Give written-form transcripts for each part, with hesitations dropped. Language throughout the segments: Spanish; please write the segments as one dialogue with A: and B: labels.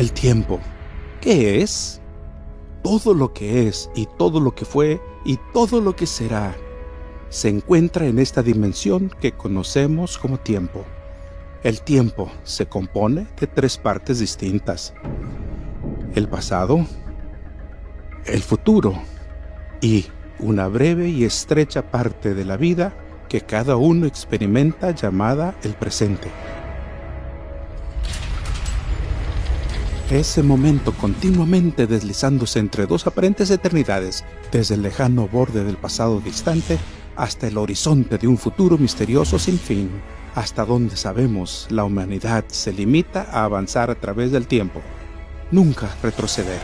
A: El tiempo. ¿Qué es? Todo lo que es y todo lo que fue y todo lo que será se encuentra en esta dimensión que conocemos como tiempo. El tiempo se compone de tres partes distintas: el pasado, el futuro y una breve y estrecha parte de la vida que cada uno experimenta llamada el presente. Ese momento continuamente deslizándose entre dos aparentes eternidades, desde el lejano borde del pasado distante hasta el horizonte de un futuro misterioso sin fin, hasta donde sabemos la humanidad se limita a avanzar a través del tiempo, nunca retroceder.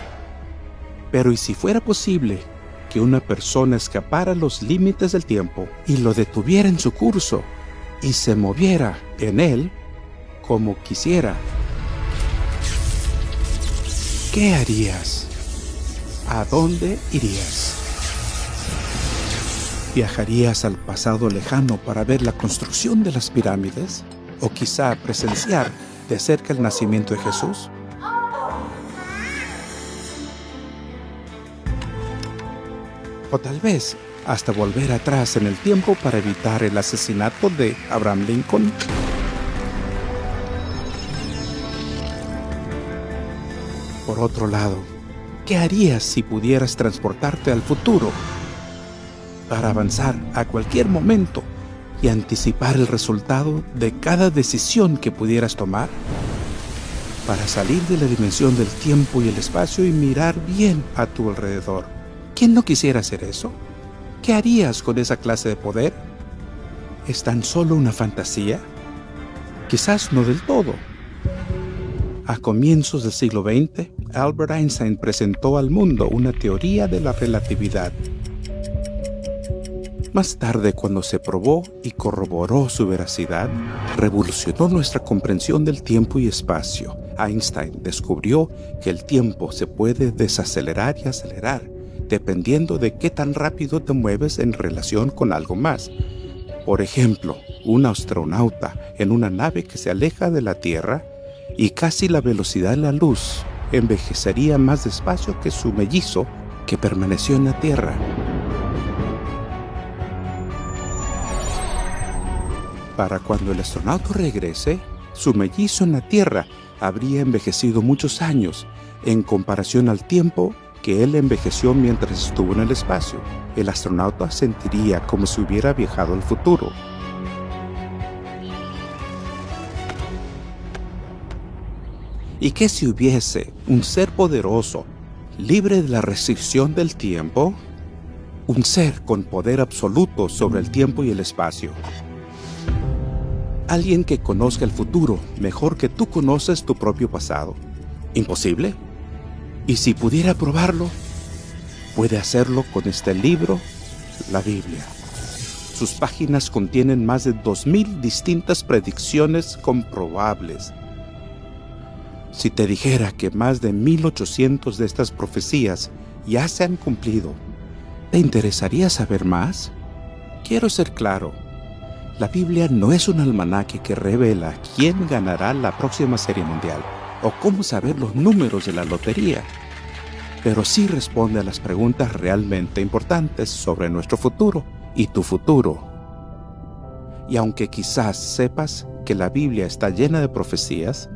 A: Pero ¿y si fuera posible que una persona escapara los límites del tiempo y lo detuviera en su curso y se moviera en él como quisiera? ¿Qué harías? ¿A dónde irías? ¿Viajarías al pasado lejano para ver la construcción de las pirámides? ¿O quizá presenciar de cerca el nacimiento de Jesús? O tal vez hasta volver atrás en el tiempo para evitar el asesinato de Abraham Lincoln. Por otro lado, ¿qué harías si pudieras transportarte al futuro para avanzar a cualquier momento y anticipar el resultado de cada decisión que pudieras tomar? Para salir de la dimensión del tiempo y el espacio y mirar bien a tu alrededor. ¿Quién no quisiera hacer eso? ¿Qué harías con esa clase de poder? ¿Es tan solo una fantasía? Quizás no del todo. A comienzos del siglo XX, Albert Einstein presentó al mundo una teoría de la relatividad. Más tarde, cuando se probó y corroboró su veracidad, revolucionó nuestra comprensión del tiempo y espacio. Einstein descubrió que el tiempo se puede desacelerar y acelerar, dependiendo de qué tan rápido te mueves en relación con algo más. Por ejemplo, un astronauta en una nave que se aleja de la Tierra y casi la velocidad de la luz envejecería más despacio que su mellizo que permaneció en la Tierra. Para cuando el astronauta regrese, su mellizo en la Tierra habría envejecido muchos años en comparación al tiempo que él envejeció mientras estuvo en el espacio. El astronauta sentiría como si hubiera viajado al futuro. ¿Y qué si hubiese un ser poderoso, libre de la restricción del tiempo? Un ser con poder absoluto sobre el tiempo y el espacio. Alguien que conozca el futuro mejor que tú conoces tu propio pasado. ¿Imposible? Y si pudiera probarlo, puede hacerlo con este libro, la Biblia. Sus páginas contienen más de 2000 distintas predicciones comprobables. Si te dijera que más de 1800 de estas profecías ya se han cumplido, ¿te interesaría saber más? Quiero ser claro, la Biblia no es un almanaque que revela quién ganará la próxima Serie Mundial o cómo saber los números de la lotería, pero sí responde a las preguntas realmente importantes sobre nuestro futuro y tu futuro. Y aunque quizás sepas que la Biblia está llena de profecías,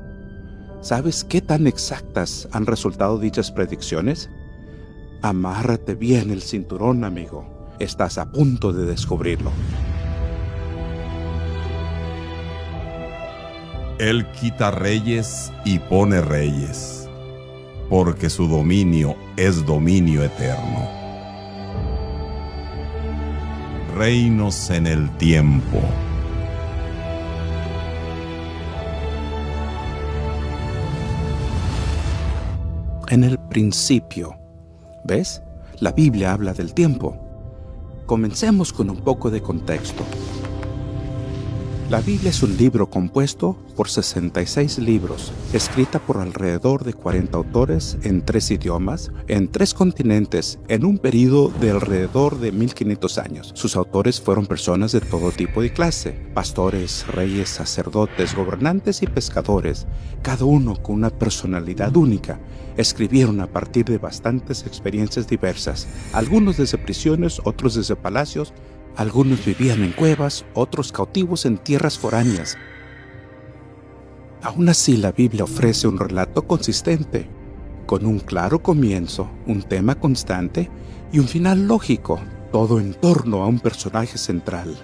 A: ¿sabes qué tan exactas han resultado dichas predicciones? Amárrate bien el cinturón, amigo. Estás a punto de descubrirlo.
B: Él quita reyes y pone reyes, porque su dominio es dominio eterno. Reinos en el tiempo.
A: En el principio, ¿ves? La Biblia habla del tiempo. Comencemos con un poco de contexto. La Biblia es un libro compuesto por 66 libros, escrita por alrededor de 40 autores en 3 idiomas, en 3 continentes, en un período de alrededor de 1500 años. Sus autores fueron personas de todo tipo y clase, pastores, reyes, sacerdotes, gobernantes y pescadores, cada uno con una personalidad única. Escribieron a partir de bastantes experiencias diversas, algunos desde prisiones, otros desde palacios. Algunos vivían en cuevas, otros cautivos en tierras foráneas. Aún así, la Biblia ofrece un relato consistente, con un claro comienzo, un tema constante y un final lógico, todo en torno a un personaje central.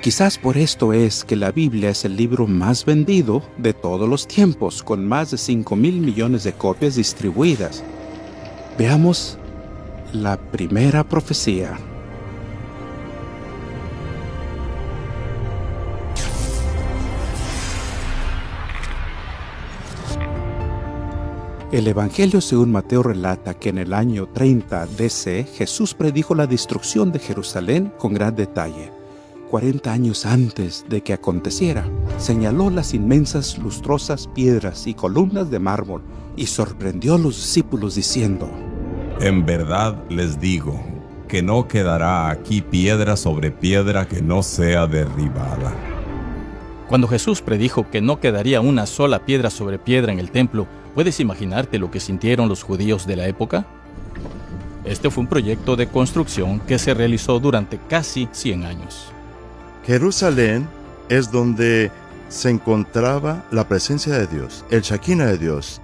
A: Quizás por esto es que la Biblia es el libro más vendido de todos los tiempos, con más de 5.000 millones de copias distribuidas. Veamos la primera profecía. El Evangelio según Mateo relata que en el año 30 DC Jesús predijo la destrucción de Jerusalén con gran detalle. 40 años antes de que aconteciera, señaló las inmensas lustrosas piedras y columnas de mármol y sorprendió a los discípulos diciendo:
B: En verdad les digo que no quedará aquí piedra sobre piedra que no sea derribada.
C: Cuando Jesús predijo que no quedaría una sola piedra sobre piedra en el templo, ¿puedes imaginarte lo que sintieron los judíos de la época? Este fue un proyecto de construcción que se realizó durante casi 100 años.
D: Jerusalén es donde se encontraba la presencia de Dios, el Shekinah de Dios.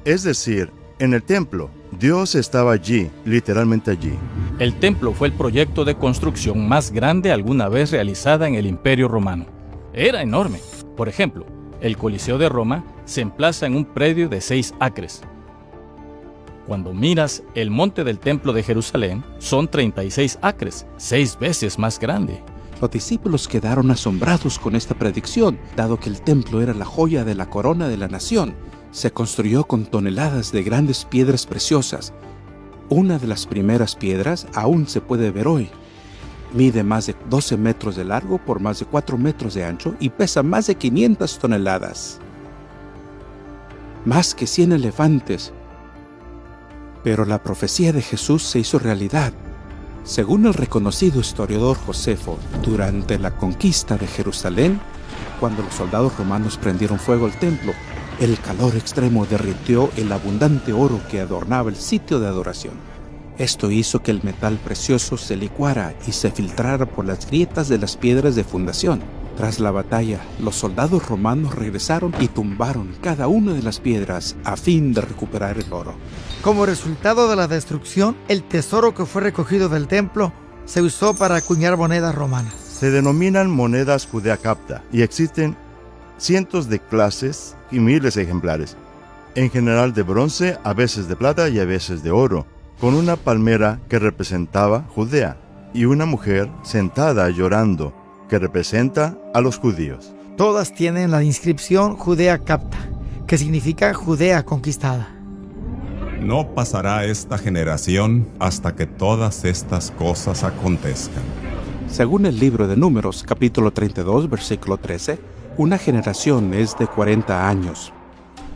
D: Es decir, en el templo, Dios estaba allí, literalmente allí.
C: El templo fue el proyecto de construcción más grande alguna vez realizada en el Imperio Romano. Era enorme. Por ejemplo, el Coliseo de Roma se emplaza en un predio de 6 acres. Cuando miras el monte del Templo de Jerusalén, son 36 acres, 6 veces más grande.
A: Los discípulos quedaron asombrados con esta predicción, dado que el templo era la joya de la corona de la nación. Se construyó con toneladas de grandes piedras preciosas. Una de las primeras piedras aún se puede ver hoy. Mide más de 12 metros de largo por más de 4 metros de ancho y pesa más de 500 toneladas. Más que 100 elefantes. Pero la profecía de Jesús se hizo realidad. Según el reconocido historiador Josefo, durante la conquista de Jerusalén, cuando los soldados romanos prendieron fuego al templo, el calor extremo derritió el abundante oro que adornaba el sitio de adoración. Esto hizo que el metal precioso se licuara y se filtrara por las grietas de las piedras de fundación. Tras la batalla, los soldados romanos regresaron y tumbaron cada una de las piedras a fin de recuperar el oro.
E: Como resultado de la destrucción, el tesoro que fue recogido del templo se usó para acuñar monedas romanas.
D: Se denominan monedas Judea Capta y existen cientos de clases y miles de ejemplares, en general de bronce, a veces de plata y a veces de oro, con una palmera que representaba Judea y una mujer sentada llorando que representa a los judíos.
E: Todas tienen la inscripción Judea Capta, que significa Judea conquistada.
B: No pasará esta generación hasta que todas estas cosas acontezcan.
A: Según el libro de Números, capítulo 32, versículo 13, una generación es de 40 años.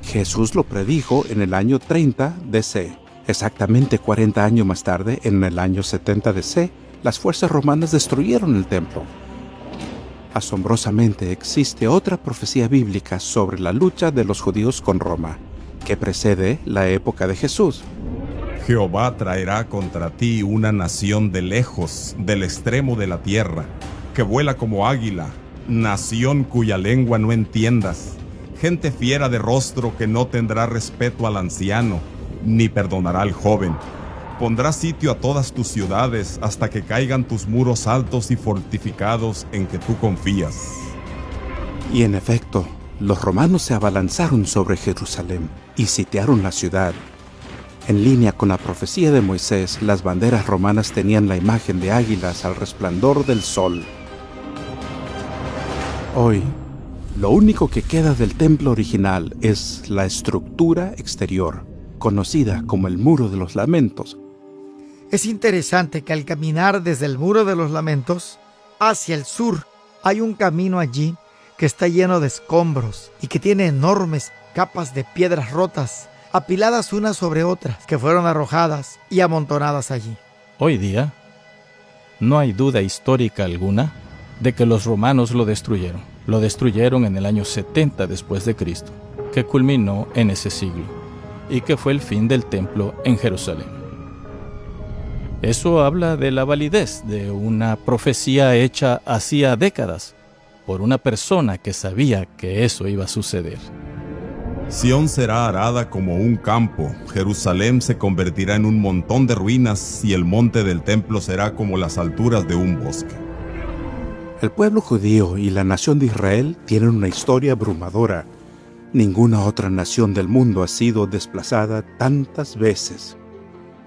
A: Jesús lo predijo en el año 30 DC. Exactamente 40 años más tarde, en el año 70 DC, las fuerzas romanas destruyeron el templo. Asombrosamente, existe otra profecía bíblica sobre la lucha de los judíos con Roma, que precede la época de Jesús.
B: Jehová traerá contra ti una nación de lejos, del extremo de la tierra, que vuela como águila, nación cuya lengua no entiendas, gente fiera de rostro que no tendrá respeto al anciano, ni perdonará al joven. Pondrá sitio a todas tus ciudades hasta que caigan tus muros altos y fortificados en que tú confías.
A: Y en efecto, los romanos se abalanzaron sobre Jerusalén y sitiaron la ciudad. En línea con la profecía de Moisés, las banderas romanas tenían la imagen de águilas al resplandor del sol. Hoy, lo único que queda del templo original es la estructura exterior, conocida como el Muro de los Lamentos.
E: Es interesante que al caminar desde el Muro de los Lamentos hacia el sur, Hay un camino allí que está lleno de escombros y que tiene enormes capas de piedras rotas, apiladas unas sobre otras, que fueron arrojadas y amontonadas allí.
C: Hoy día, no hay duda histórica alguna de que los romanos lo destruyeron. Lo destruyeron en el año 70 después de Cristo, que culminó en ese siglo, y que fue el fin del templo en Jerusalén. Eso habla de la validez de una profecía hecha hacía décadas por una persona que sabía que eso iba a suceder.
B: Sión será arada como un campo, Jerusalén se convertirá en un montón de ruinas y el monte del templo será como las alturas de un bosque.
A: El pueblo judío y la nación de Israel tienen una historia abrumadora. Ninguna otra nación del mundo ha sido desplazada tantas veces.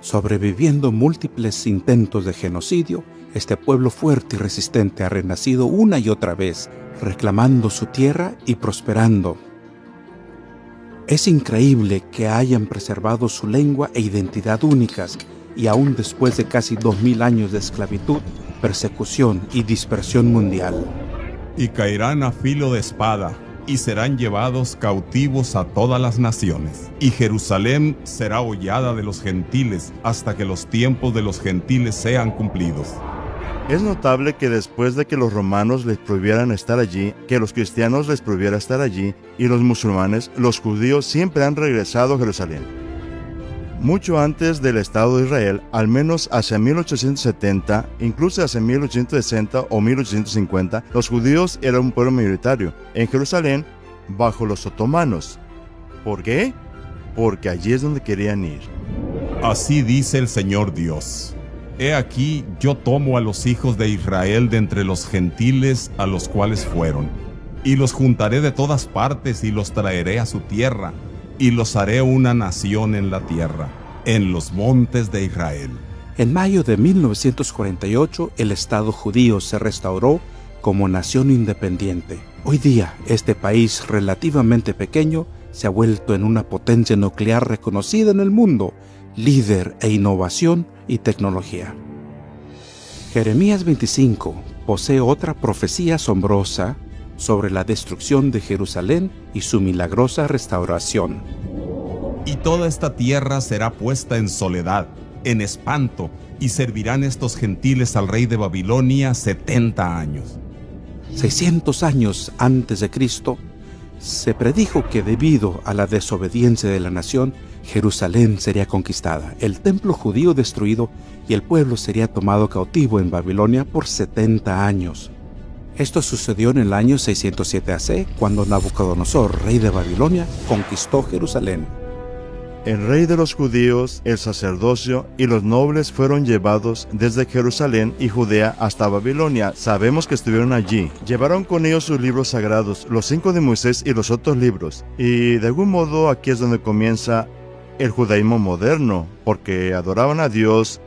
A: Sobreviviendo múltiples intentos de genocidio, este pueblo fuerte y resistente ha renacido una y otra vez, reclamando su tierra y prosperando. Es increíble que hayan preservado su lengua e identidad únicas y aún después de casi 2000 años de esclavitud, persecución y dispersión mundial.
B: Y caerán a filo de espada, y serán llevados cautivos a todas las naciones. Y Jerusalén será hollada de los gentiles hasta que los tiempos de los gentiles sean cumplidos.
D: Es notable que después de que los romanos les prohibieran estar allí, que los cristianos les prohibiera estar allí, y los musulmanes, los judíos siempre han regresado a Jerusalén. Mucho antes del Estado de Israel, al menos hacia 1870, incluso hacia 1860 o 1850, los judíos eran un pueblo mayoritario en Jerusalén bajo los otomanos. ¿Por qué? Porque allí es donde querían ir.
B: Así dice el Señor Dios. He aquí, yo tomo a los hijos de Israel de entre los gentiles a los cuales fueron, y los juntaré de todas partes y los traeré a su tierra, y los haré una nación en la tierra, en los montes de Israel.
A: En mayo de 1948, el Estado judío se restauró como nación independiente. Hoy día, este país relativamente pequeño se ha vuelto en una potencia nuclear reconocida en el mundo, líder en innovación y tecnología. Jeremías 25 posee otra profecía asombrosa sobre la destrucción de Jerusalén y su milagrosa restauración.
B: Y toda esta tierra será puesta en soledad, en espanto, y servirán estos gentiles al rey de Babilonia 70 años.
A: 600 años antes de Cristo, se predijo que debido a la desobediencia de la nación, Jerusalén sería conquistada, el templo judío destruido y el pueblo sería tomado cautivo en Babilonia por 70 años. Esto sucedió en el año 607 AC, cuando Nabucodonosor, rey de Babilonia, conquistó Jerusalén.
D: El rey de los judíos, el sacerdocio y los nobles fueron llevados desde Jerusalén y Judea hasta Babilonia. Sabemos que estuvieron allí. Llevaron con ellos sus libros sagrados, los 5 de Moisés y los otros libros. Y de algún modo aquí es donde comienza el judaísmo moderno, porque adoraban a Dios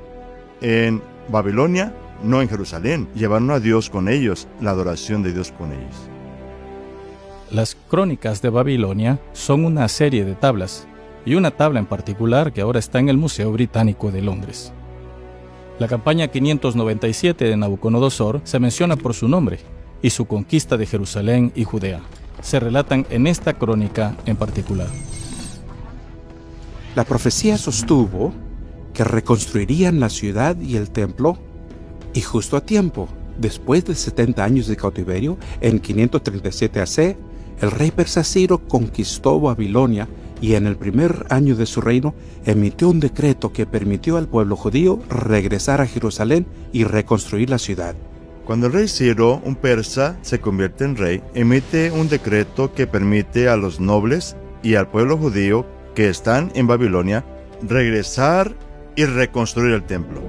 D: en Babilonia, no en Jerusalén. Llevaron a Dios con ellos, la adoración de Dios con ellos.
C: Las crónicas de Babilonia son una serie de tablas, y una tabla en particular que ahora está en el Museo Británico de Londres. La campaña 597 de Nabucodonosor se menciona por su nombre, y su conquista de Jerusalén y Judea se relatan en esta crónica en particular.
A: La profecía sostuvo que reconstruirían la ciudad y el templo, y justo a tiempo, después de 70 años de cautiverio, en 537 AC, el rey persa Ciro conquistó Babilonia y en el primer año de su reino emitió un decreto que permitió al pueblo judío regresar a Jerusalén y reconstruir la ciudad.
D: Cuando el rey Ciro, un persa, se convierte en rey, emite un decreto que permite a los nobles y al pueblo judío que están en Babilonia regresar y reconstruir el templo.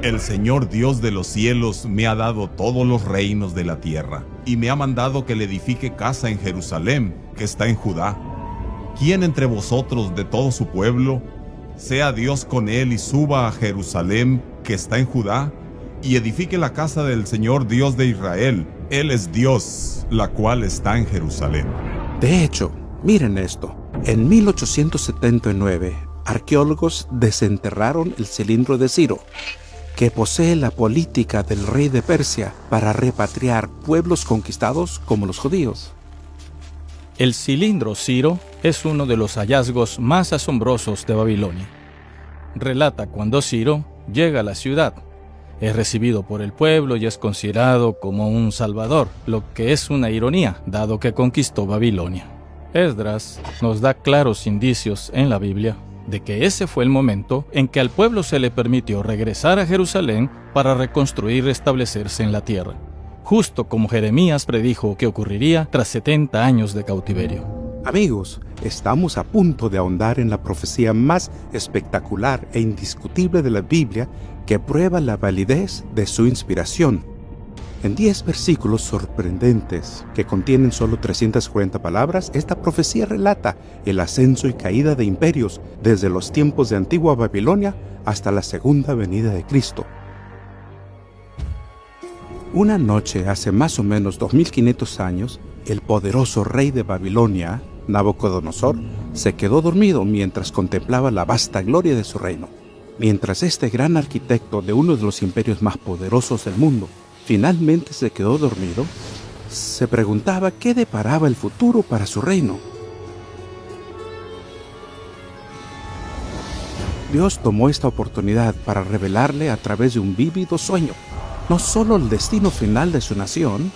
B: El Señor Dios de los cielos me ha dado todos los reinos de la tierra, y me ha mandado que le edifique casa en Jerusalén, que está en Judá. ¿Quién entre vosotros de todo su pueblo sea Dios con él y suba a Jerusalén, que está en Judá, y edifique la casa del Señor Dios de Israel? Él es Dios, la cual está en Jerusalén.
A: De hecho, miren esto. En 1879, arqueólogos desenterraron el cilindro de Ciro. que posee la política del rey de Persia para repatriar pueblos conquistados como los judíos.
C: El cilindro Ciro es uno de los hallazgos más asombrosos de Babilonia. Relata cuando Ciro llega a la ciudad. Es recibido por el pueblo y es considerado como un salvador, lo que es una ironía, dado que conquistó Babilonia. Esdras nos da claros indicios en la Biblia de que ese fue el momento en que al pueblo se le permitió regresar a Jerusalén para reconstruir y restablecerse en la tierra, justo como Jeremías predijo que ocurriría tras 70 años de cautiverio.
A: Amigos, estamos a punto de ahondar en la profecía más espectacular e indiscutible de la Biblia que prueba la validez de su inspiración. En 10 versículos sorprendentes que contienen solo 340 palabras, esta profecía relata el ascenso y caída de imperios desde los tiempos de antigua Babilonia hasta la segunda venida de Cristo. Una noche hace más o menos 2500 años, el poderoso rey de Babilonia, Nabucodonosor, se quedó dormido mientras contemplaba la vasta gloria de su reino. Mientras este gran arquitecto de uno de los imperios más poderosos del mundo finalmente se quedó dormido, se preguntaba qué deparaba el futuro para su reino. Dios tomó esta oportunidad para revelarle a través de un vívido sueño, no solo el destino final de su nación,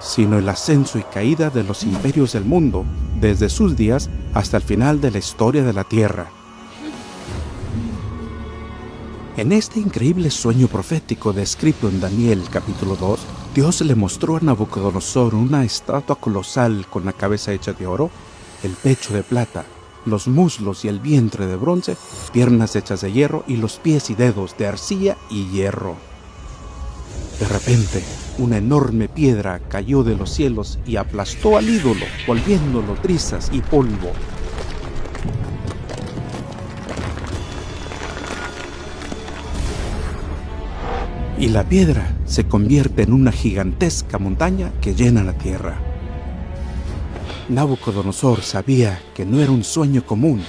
A: sino el ascenso y caída de los imperios del mundo, desde sus días hasta el final de la historia de la tierra. En este increíble sueño profético descrito en Daniel capítulo 2, Dios le mostró a Nabucodonosor una estatua colosal con la cabeza hecha de oro, el pecho de plata, los muslos y el vientre de bronce, piernas hechas de hierro y los pies y dedos de arcilla y hierro. De repente, una enorme piedra cayó de los cielos y aplastó al ídolo, volviéndolo trizas y polvo. Y la piedra se convierte en una gigantesca montaña que llena la tierra. Nabucodonosor sabía que no era un sueño común,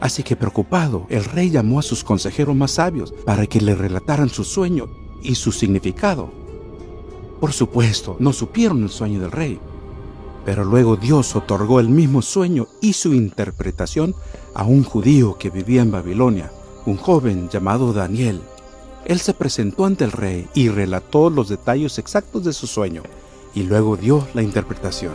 A: así que preocupado, el rey llamó a sus consejeros más sabios para que le relataran su sueño y su significado. Por supuesto, no supieron el sueño del rey, pero luego Dios otorgó el mismo sueño y su interpretación a un judío que vivía en Babilonia, un joven llamado Daniel. Él se presentó ante el rey y relató los detalles exactos de su sueño, y luego dio la interpretación.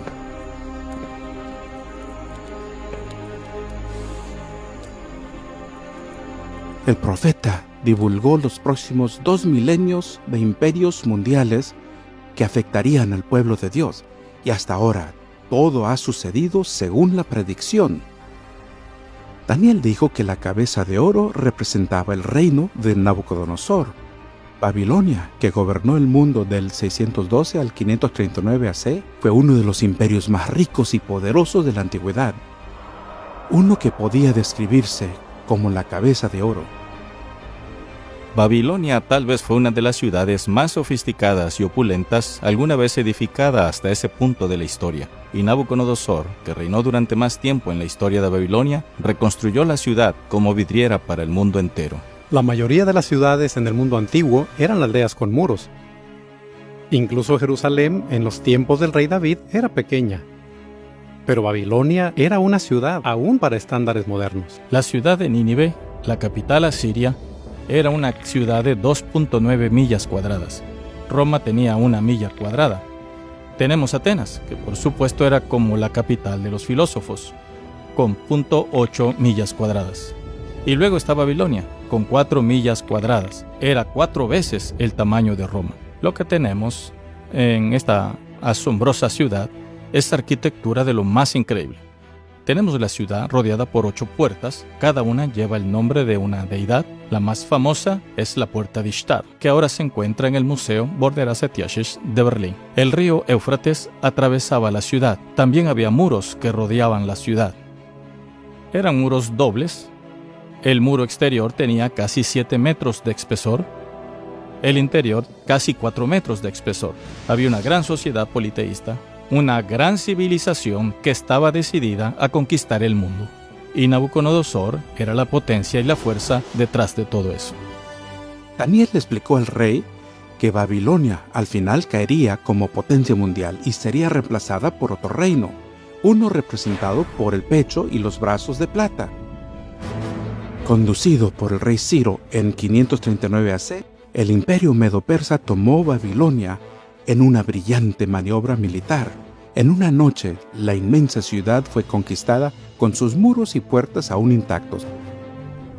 A: El profeta divulgó los próximos 2 milenios de imperios mundiales que afectarían al pueblo de Dios, y hasta ahora todo ha sucedido según la predicción. Daniel dijo que la cabeza de oro representaba el reino de Nabucodonosor. Babilonia, que gobernó el mundo del 612 al 539 AC, fue uno de los imperios más ricos y poderosos de la antigüedad, uno que podía describirse como la cabeza de oro.
C: Babilonia tal vez fue una de las ciudades más sofisticadas y opulentas alguna vez edificada hasta ese punto de la historia, y Nabucodonosor, que reinó durante más tiempo en la historia de Babilonia, reconstruyó la ciudad como vidriera para el mundo entero.
F: La mayoría de las ciudades en el mundo antiguo eran aldeas con muros. Incluso Jerusalén, en los tiempos del rey David, era pequeña. Pero Babilonia era una ciudad aún para estándares modernos.
C: La ciudad de Nínive, la capital asiria, era una ciudad de 2.9 millas cuadradas. Roma tenía 1 milla cuadrada. Tenemos Atenas, que por supuesto era como la capital de los filósofos, con 0.8 millas cuadradas. Y luego está Babilonia, con 4 millas cuadradas. Era 4 veces el tamaño de Roma. Lo que tenemos en esta asombrosa ciudad es arquitectura de lo más increíble. Tenemos la ciudad rodeada por 8 puertas, cada una lleva el nombre de una deidad. La más famosa es la Puerta de Ishtar, que ahora se encuentra en el Museo Borderas-Etiasches de Berlín. El río Éufrates atravesaba la ciudad. También había muros que rodeaban la ciudad. Eran muros dobles. El muro exterior tenía casi 7 metros de espesor. El interior casi 4 metros de espesor. Había una gran sociedad politeísta, una gran civilización que estaba decidida a conquistar el mundo. Y Nabucodonosor era la potencia y la fuerza detrás de todo eso.
A: Daniel le explicó al rey que Babilonia al final caería como potencia mundial y sería reemplazada por otro reino, uno representado por el pecho y los brazos de plata. Conducido por el rey Ciro en 539 AC, el imperio medo-persa tomó Babilonia en una brillante maniobra militar. En una noche, la inmensa ciudad fue conquistada con sus muros y puertas aún intactos.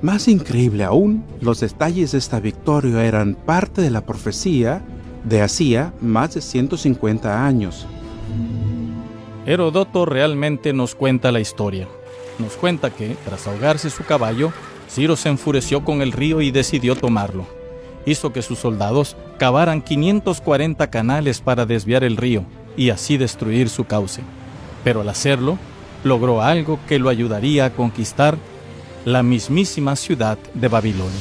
A: Más increíble aún, los detalles de esta victoria eran parte de la profecía de hacía más de 150 años.
C: Heródoto realmente nos cuenta la historia. Nos cuenta que, tras ahogarse su caballo, Ciro se enfureció con el río y decidió tomarlo. Hizo que sus soldados cavaran 540 canales para desviar el río y así destruir su cauce. Pero al hacerlo, logró algo que lo ayudaría a conquistar la mismísima ciudad de Babilonia.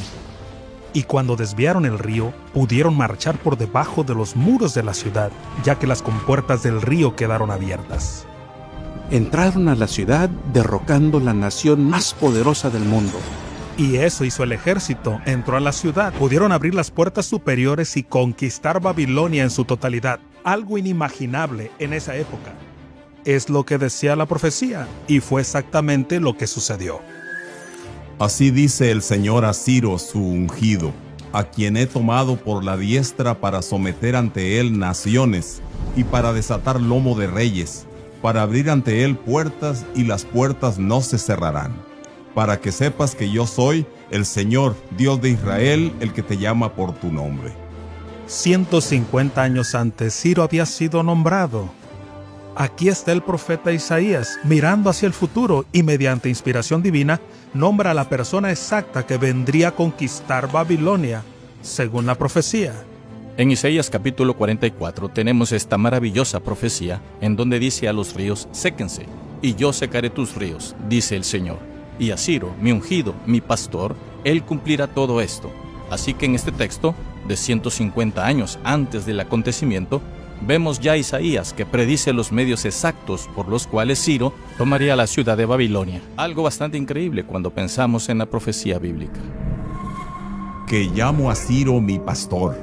G: Y cuando desviaron el río, pudieron marchar por debajo de los muros de la ciudad, ya que las compuertas del río quedaron abiertas.
A: Entraron a la ciudad derrocando la nación más poderosa del mundo.
G: Y eso hizo el ejército, entró a la ciudad, pudieron abrir las puertas superiores y conquistar Babilonia en su totalidad, algo inimaginable en esa época. Es lo que decía la profecía, y fue exactamente lo que sucedió.
B: Así dice el Señor a Ciro, su ungido, a quien he tomado por la diestra para someter ante él naciones y para desatar lomo de reyes, para abrir ante él puertas y las puertas no se cerrarán, para que sepas que yo soy el Señor, Dios de Israel, el que te llama por tu nombre.
G: 150 años antes, Ciro había sido nombrado. Aquí está el profeta Isaías, mirando hacia el futuro y mediante inspiración divina, nombra a la persona exacta que vendría a conquistar Babilonia, según la profecía.
C: En Isaías capítulo 44 tenemos esta maravillosa profecía en donde dice a los ríos, séquense, y yo secaré tus ríos, dice el Señor. Y a Ciro, mi ungido, mi pastor, él cumplirá todo esto. Así que en este texto, de 150 años antes del acontecimiento, vemos ya a Isaías que predice los medios exactos por los cuales Ciro tomaría la ciudad de Babilonia. Algo bastante increíble cuando pensamos en la profecía bíblica.
B: Que llamo a Ciro mi pastor,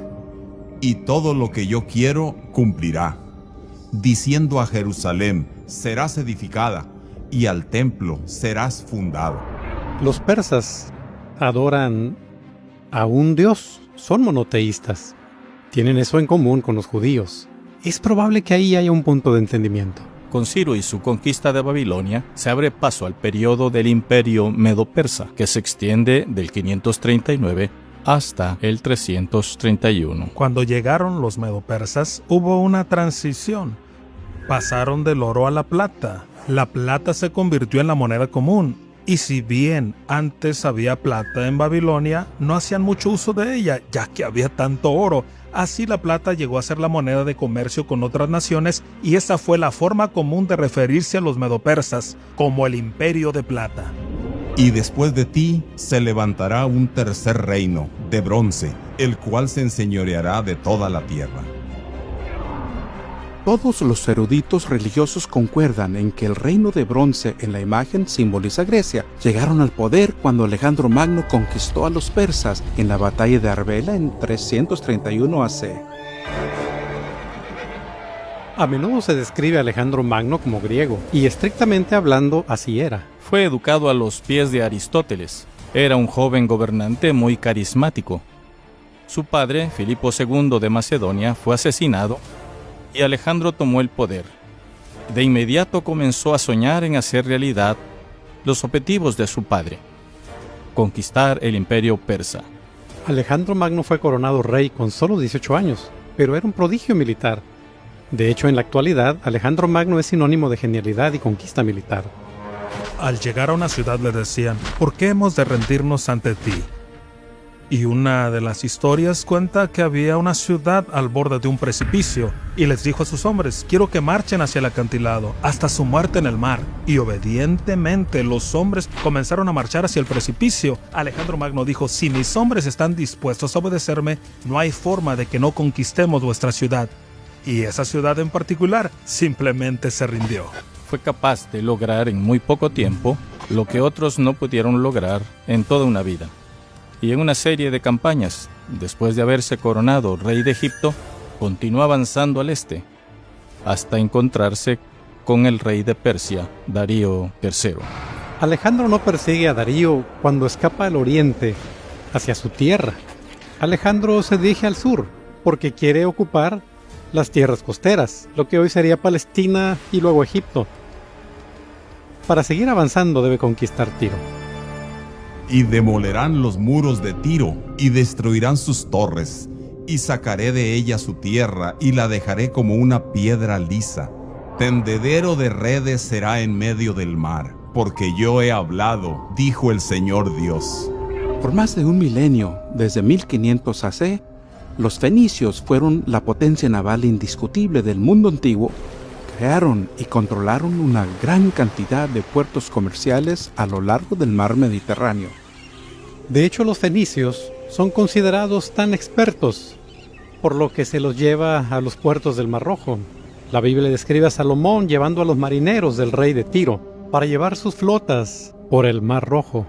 B: y todo lo que yo quiero cumplirá, diciendo a Jerusalén, serás edificada, y al templo serás fundado.
F: Los persas adoran a un dios, son monoteístas. Tienen eso en común con los judíos. Es probable que ahí haya un punto de entendimiento.
C: Con Ciro y su conquista de Babilonia, se abre paso al periodo del imperio medo-persa, que se extiende del 539 hasta el 331.
G: Cuando llegaron los medo-persas, hubo una transición. Pasaron del oro a la plata. La plata se convirtió en la moneda común. Y si bien antes había plata en Babilonia, no hacían mucho uso de ella, ya que había tanto oro. Así la plata llegó a ser la moneda de comercio con otras naciones y esa fue la forma común de referirse a los medo-persas, como el imperio de plata.
B: Y después de ti se levantará un tercer reino, de bronce, el cual se enseñoreará de toda la tierra.
A: Todos los eruditos religiosos concuerdan en que el reino de bronce en la imagen simboliza Grecia. Llegaron al poder cuando Alejandro Magno conquistó a los persas en la batalla de Arbela en 331 AC.
F: A menudo se describe a Alejandro Magno como griego, y estrictamente hablando así era.
C: Fue educado a los pies de Aristóteles. Era un joven gobernante muy carismático. Su padre, Filipo II de Macedonia, fue asesinado y Alejandro tomó el poder. De inmediato comenzó a soñar en hacer realidad los objetivos de su padre: conquistar el imperio persa.
F: Alejandro Magno fue coronado rey con solo 18 años, pero era un prodigio militar. De hecho, en la actualidad, Alejandro Magno es sinónimo de genialidad y conquista militar.
G: Al llegar a una ciudad le decían, ¿por qué hemos de rendirnos ante ti? Y una de las historias cuenta que había una ciudad al borde de un precipicio y les dijo a sus hombres, quiero que marchen hacia el acantilado hasta su muerte en el mar. Y obedientemente los hombres comenzaron a marchar hacia el precipicio. Alejandro Magno dijo, si mis hombres están dispuestos a obedecerme, no hay forma de que no conquistemos vuestra ciudad. Y esa ciudad en particular simplemente se rindió.
C: Fue capaz de lograr en muy poco tiempo lo que otros no pudieron lograr en toda una vida. y en una serie de campañas, después de haberse coronado rey de Egipto, continuó avanzando al este, hasta encontrarse con el rey de Persia, Darío III.
F: Alejandro no persigue a Darío cuando escapa al oriente, hacia su tierra. Alejandro se dirige al sur, porque quiere ocupar las tierras costeras, lo que hoy sería Palestina y luego Egipto. Para seguir avanzando debe conquistar Tiro.
B: Y demolerán los muros de Tiro, y destruirán sus torres, y sacaré de ella su tierra, y la dejaré como una piedra lisa. Tendedero de redes será en medio del mar, porque yo he hablado, dijo el Señor Dios.
A: Por más de un milenio, desde 1500 AC, los fenicios fueron la potencia naval indiscutible del mundo antiguo. Crearon y controlaron una gran cantidad de puertos comerciales a lo largo del mar Mediterráneo.
F: De hecho, los fenicios son considerados tan expertos, por lo que se los lleva a los puertos del Mar Rojo. La Biblia describe a Salomón llevando a los marineros del rey de Tiro para llevar sus flotas por el Mar Rojo.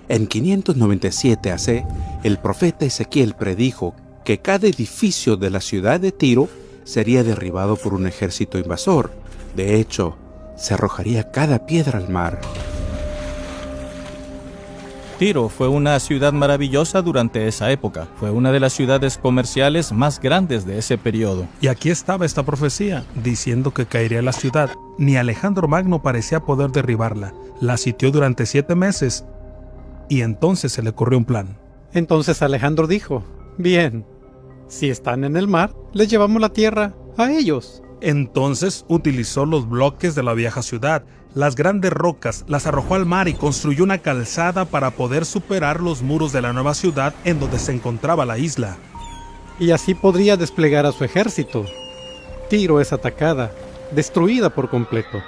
A: En 597 AC, el profeta Ezequiel predijo que cada edificio de la ciudad de Tiro sería derribado por un ejército invasor. De hecho, se arrojaría cada piedra al mar.
C: Tiro fue una ciudad maravillosa durante esa época. Fue una de las ciudades comerciales más grandes de ese periodo.
G: Y aquí estaba esta profecía, diciendo que caería la ciudad. Ni Alejandro Magno parecía poder derribarla. La sitió durante 7 meses, y entonces se le ocurrió un plan.
F: Entonces Alejandro dijo: bien, si están en el mar, les llevamos la tierra a ellos.
G: Entonces utilizó los bloques de la vieja ciudad, las grandes rocas, las arrojó al mar y construyó una calzada para poder superar los muros de la nueva ciudad en donde se encontraba la isla.
F: Y así podría desplegar a su ejército. Tiro es atacada, destruida por completo.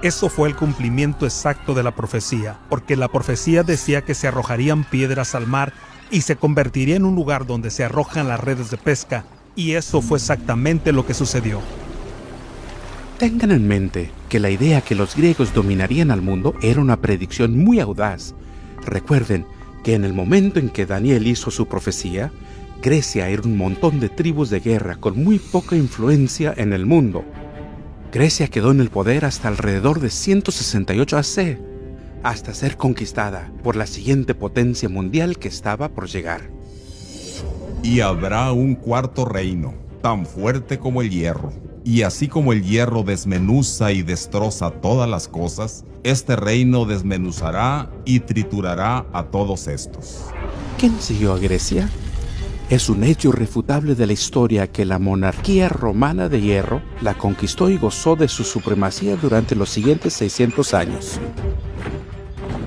G: Eso fue el cumplimiento exacto de la profecía, porque la profecía decía que se arrojarían piedras al mar y se convertiría en un lugar donde se arrojan las redes de pesca, y eso fue exactamente lo que sucedió.
A: Tengan en mente que la idea que los griegos dominarían al mundo era una predicción muy audaz. Recuerden que en el momento en que Daniel hizo su profecía, Grecia era un montón de tribus de guerra con muy poca influencia en el mundo. Grecia quedó en el poder hasta alrededor de 168 AC, hasta ser conquistada por la siguiente potencia mundial que estaba por llegar.
B: Y habrá un cuarto reino, tan fuerte como el hierro. Y así como el hierro desmenuza y destroza todas las cosas, este reino desmenuzará y triturará a todos estos.
A: ¿Quién siguió a Grecia? Es un hecho irrefutable de la historia que la monarquía romana de hierro la conquistó y gozó de su supremacía durante los siguientes 600 años.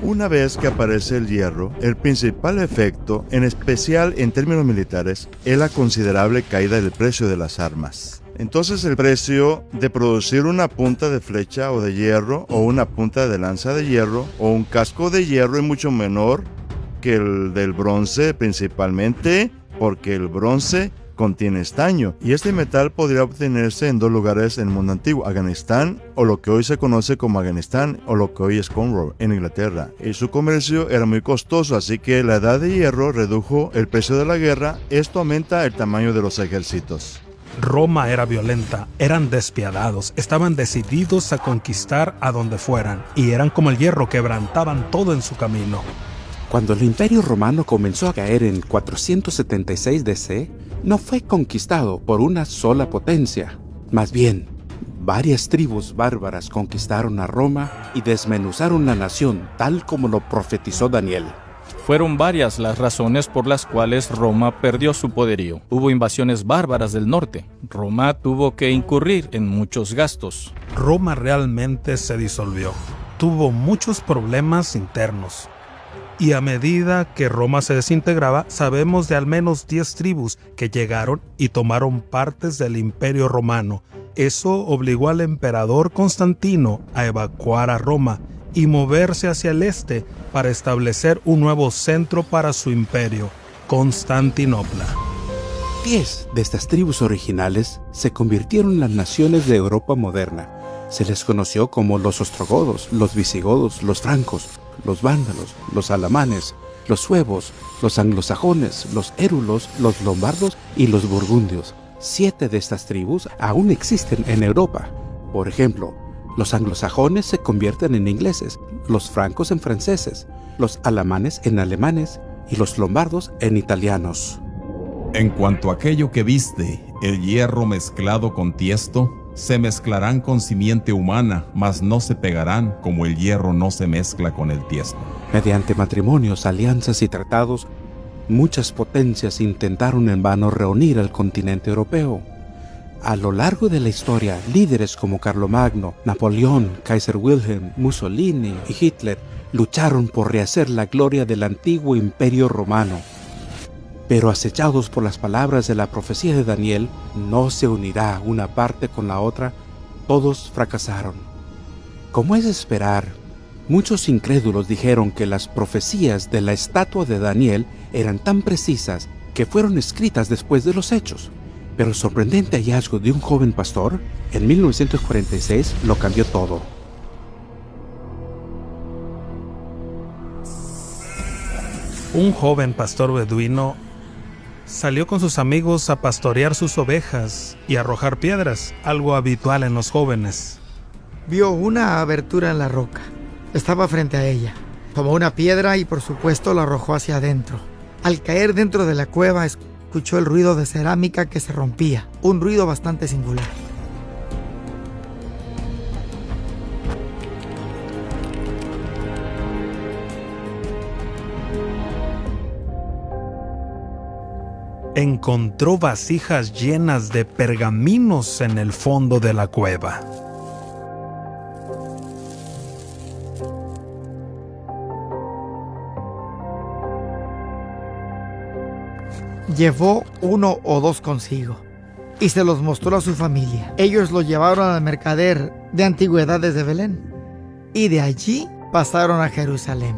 D: Una vez que aparece el hierro, el principal efecto, en especial en términos militares, es la considerable caída del precio de las armas. Entonces el precio de producir una punta de flecha o de hierro, o una punta de lanza de hierro, o un casco de hierro es mucho menor que el del bronce, principalmente porque el bronce contiene estaño, y este metal podría obtenerse en 2 lugares en el mundo antiguo: Afganistán, o lo que hoy se conoce como Afganistán, o lo que hoy es Cornwall, en Inglaterra. Y su comercio era muy costoso, así que la edad de hierro redujo el precio de la guerra. Esto aumenta el tamaño de los ejércitos.
G: Roma era violenta, eran despiadados, estaban decididos a conquistar a donde fueran, y eran como el hierro, quebrantaban todo en su camino.
A: Cuando el Imperio Romano comenzó a caer en 476 DC, no fue conquistado por una sola potencia. Más bien, varias tribus bárbaras conquistaron a Roma y desmenuzaron la nación, tal como lo profetizó Daniel.
C: Fueron varias las razones por las cuales Roma perdió su poderío. Hubo invasiones bárbaras del norte. Roma tuvo que incurrir en muchos gastos.
G: Roma realmente se disolvió. Tuvo muchos problemas internos. Y a medida que Roma se desintegraba, sabemos de al menos 10 tribus que llegaron y tomaron partes del Imperio Romano. Eso obligó al emperador Constantino a evacuar a Roma y moverse hacia el este para establecer un nuevo centro para su imperio, Constantinopla.
A: 10 de estas tribus originales se convirtieron en las naciones de Europa moderna. Se les conoció como los ostrogodos, los visigodos, los francos, los vándalos, los alamanes, los suevos, los anglosajones, los érulos, los lombardos y los burgundios. 7 de estas tribus aún existen en Europa. Por ejemplo, los anglosajones se convierten en ingleses, los francos en franceses, los alamanes en alemanes y los lombardos en italianos.
B: En cuanto a aquello que viste, el hierro mezclado con tiesto, se mezclarán con simiente humana, mas no se pegarán como el hierro no se mezcla con el tiesto.
A: Mediante matrimonios, alianzas y tratados, muchas potencias intentaron en vano reunir al continente europeo. A lo largo de la historia, líderes como Carlomagno, Napoleón, Kaiser Wilhelm, Mussolini y Hitler lucharon por rehacer la gloria del antiguo imperio romano. Pero acechados por las palabras de la profecía de Daniel, no se unirá una parte con la otra, todos fracasaron. Como es de esperar, muchos incrédulos dijeron que las profecías de la estatua de Daniel eran tan precisas que fueron escritas después de los hechos. Pero el sorprendente hallazgo de un joven pastor, en 1946, lo cambió todo.
G: Un joven pastor beduino salió con sus amigos a pastorear sus ovejas y arrojar piedras, algo habitual en los jóvenes.
E: Vio una abertura en la roca. Estaba frente a ella. Tomó una piedra y por supuesto la arrojó hacia adentro. Al caer dentro de la cueva, escuchó el ruido de cerámica que se rompía, un ruido bastante singular.
G: Encontró vasijas llenas de pergaminos en el fondo de la cueva.
E: Llevó 1 o 2 consigo y se los mostró a su familia. Ellos lo llevaron al mercader de antigüedades de Belén y de allí pasaron a Jerusalén.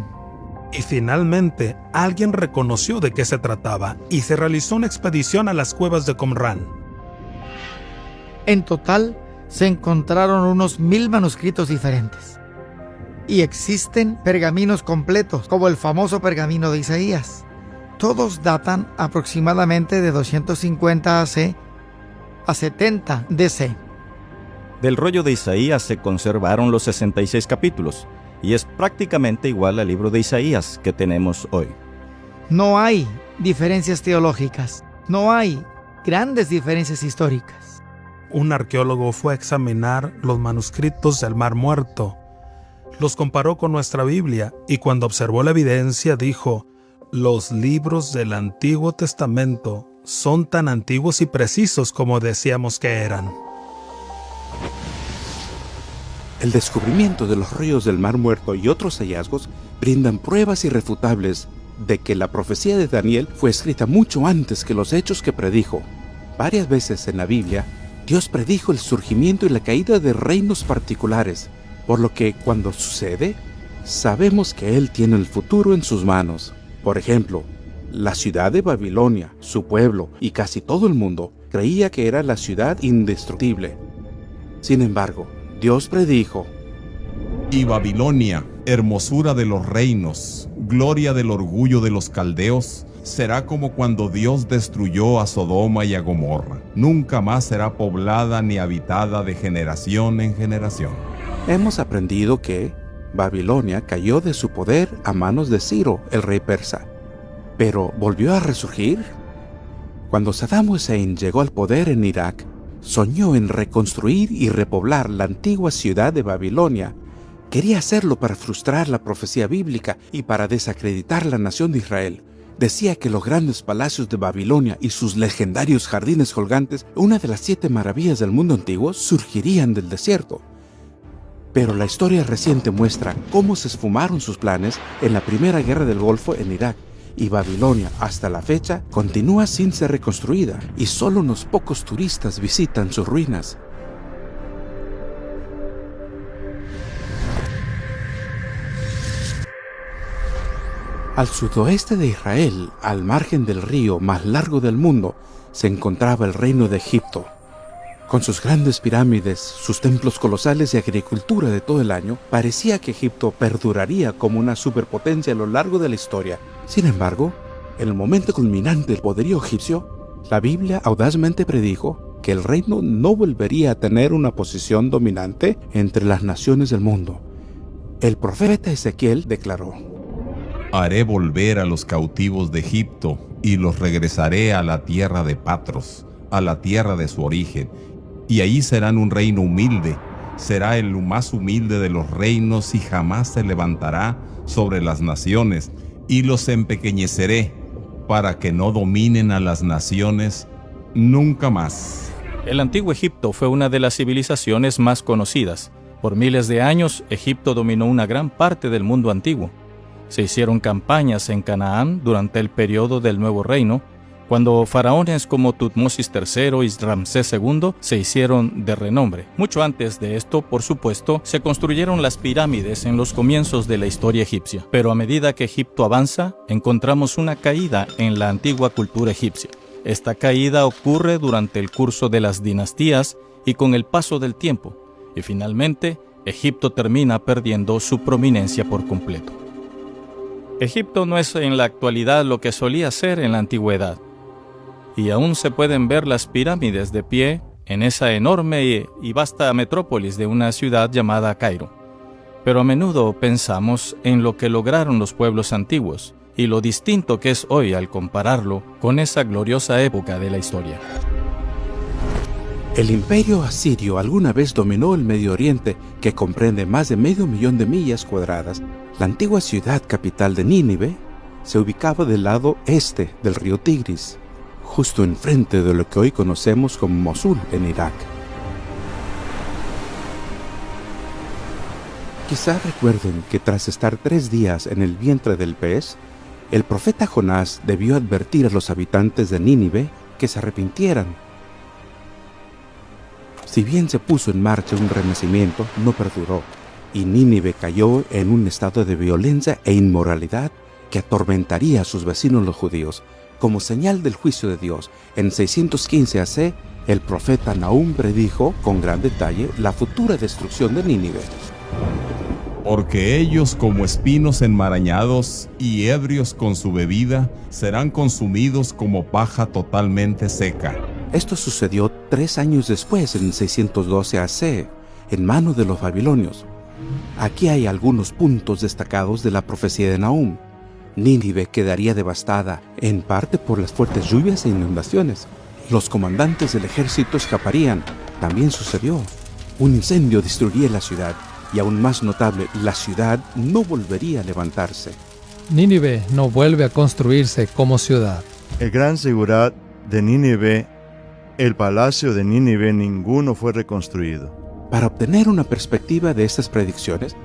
G: Y finalmente, alguien reconoció de qué se trataba y se realizó una expedición a las cuevas de Qumrán.
E: En total, se encontraron unos 1000 manuscritos diferentes. Y existen pergaminos completos, como el famoso pergamino de Isaías. Todos datan aproximadamente de 250 AC a 70 DC.
H: Del rollo de Isaías se conservaron los 66 capítulos, y es prácticamente igual al libro de Isaías que tenemos hoy.
E: No hay diferencias teológicas, no hay grandes diferencias históricas.
G: Un arqueólogo fue a examinar los manuscritos del Mar Muerto. Los comparó con nuestra Biblia y cuando observó la evidencia dijo: los libros del Antiguo Testamento son tan antiguos y precisos como decíamos que eran.
A: El descubrimiento de los ríos del Mar Muerto y otros hallazgos brindan pruebas irrefutables de que la profecía de Daniel fue escrita mucho antes que los hechos que predijo. Varias veces en la Biblia, Dios predijo el surgimiento y la caída de reinos particulares, por lo que cuando sucede, sabemos que Él tiene el futuro en sus manos. Por ejemplo, la ciudad de Babilonia, su pueblo y casi todo el mundo creía que era la ciudad indestructible. Sin embargo, Dios predijo:
B: Y Babilonia, hermosura de los reinos, gloria del orgullo de los caldeos, será como cuando Dios destruyó a Sodoma y a Gomorra. Nunca más será poblada ni habitada de generación en generación.
A: Hemos aprendido que Babilonia cayó de su poder a manos de Ciro, el rey persa. ¿Pero volvió a resurgir? Cuando Saddam Hussein llegó al poder en Irak, soñó en reconstruir y repoblar la antigua ciudad de Babilonia. Quería hacerlo para frustrar la profecía bíblica y para desacreditar la nación de Israel. Decía que los grandes palacios de Babilonia y sus legendarios jardines colgantes, una de las 7 maravillas del mundo antiguo, surgirían del desierto. Pero la historia reciente muestra cómo se esfumaron sus planes en la Primera Guerra del Golfo en Irak, y Babilonia, hasta la fecha, continúa sin ser reconstruida, y solo unos pocos turistas visitan sus ruinas. Al sudoeste de Israel, al margen del río más largo del mundo, se encontraba el reino de Egipto. Con sus grandes pirámides, sus templos colosales y agricultura de todo el año, parecía que Egipto perduraría como una superpotencia a lo largo de la historia. Sin embargo, en el momento culminante del poderío egipcio, la Biblia audazmente predijo que el reino no volvería a tener una posición dominante entre las naciones del mundo. El profeta Ezequiel declaró:
B: Haré volver a los cautivos de Egipto y los regresaré a la tierra de Patros, a la tierra de su origen, y allí serán un reino humilde. Será el más humilde de los reinos y jamás se levantará sobre las naciones, y los empequeñeceré para que no dominen a las naciones nunca más.
C: El antiguo Egipto fue una de las civilizaciones más conocidas. Por miles de años, Egipto dominó una gran parte del mundo antiguo. Se hicieron campañas en Canaán durante el periodo del Nuevo Reino, cuando faraones como Tutmosis III y Ramsés II se hicieron de renombre. Mucho antes de esto, por supuesto, se construyeron las pirámides en los comienzos de la historia egipcia. Pero a medida que Egipto avanza, encontramos una caída en la antigua cultura egipcia. Esta caída ocurre durante el curso de las dinastías y con el paso del tiempo, y finalmente, Egipto termina perdiendo su prominencia por completo. Egipto no es en la actualidad lo que solía ser en la antigüedad, y aún se pueden ver las pirámides de pie en esa enorme y vasta metrópolis de una ciudad llamada Cairo. Pero a menudo pensamos en lo que lograron los pueblos antiguos y lo distinto que es hoy al compararlo con esa gloriosa época de la historia.
A: El imperio asirio alguna vez dominó el Medio Oriente, que comprende más de 500.000 de millas cuadradas. La antigua ciudad capital de Nínive se ubicaba del lado este del río Tigris, justo enfrente de lo que hoy conocemos como Mosul en Irak. Quizá recuerden que tras estar 3 días en el vientre del pez, el profeta Jonás debió advertir a los habitantes de Nínive que se arrepintieran. Si bien se puso en marcha un renacimiento, no perduró, y Nínive cayó en un estado de violencia e inmoralidad que atormentaría a sus vecinos los judíos. Como señal del juicio de Dios, en 615 AC, el profeta Nahum predijo con gran detalle la futura destrucción de Nínive.
B: Porque ellos, como espinos enmarañados y ebrios con su bebida, serán consumidos como paja totalmente seca.
A: Esto sucedió 3 años después, en 612 AC, en manos de los babilonios. Aquí hay algunos puntos destacados de la profecía de Nahum. Nínive quedaría devastada, en parte por las fuertes lluvias e inundaciones. Los comandantes del ejército escaparían. También sucedió. Un incendio destruiría la ciudad, y aún más notable, la ciudad no volvería a levantarse.
I: Nínive no vuelve a construirse como ciudad.
D: El gran Sigurat de Nínive, el palacio de Nínive, ninguno fue reconstruido.
A: Para obtener una perspectiva de estas predicciones,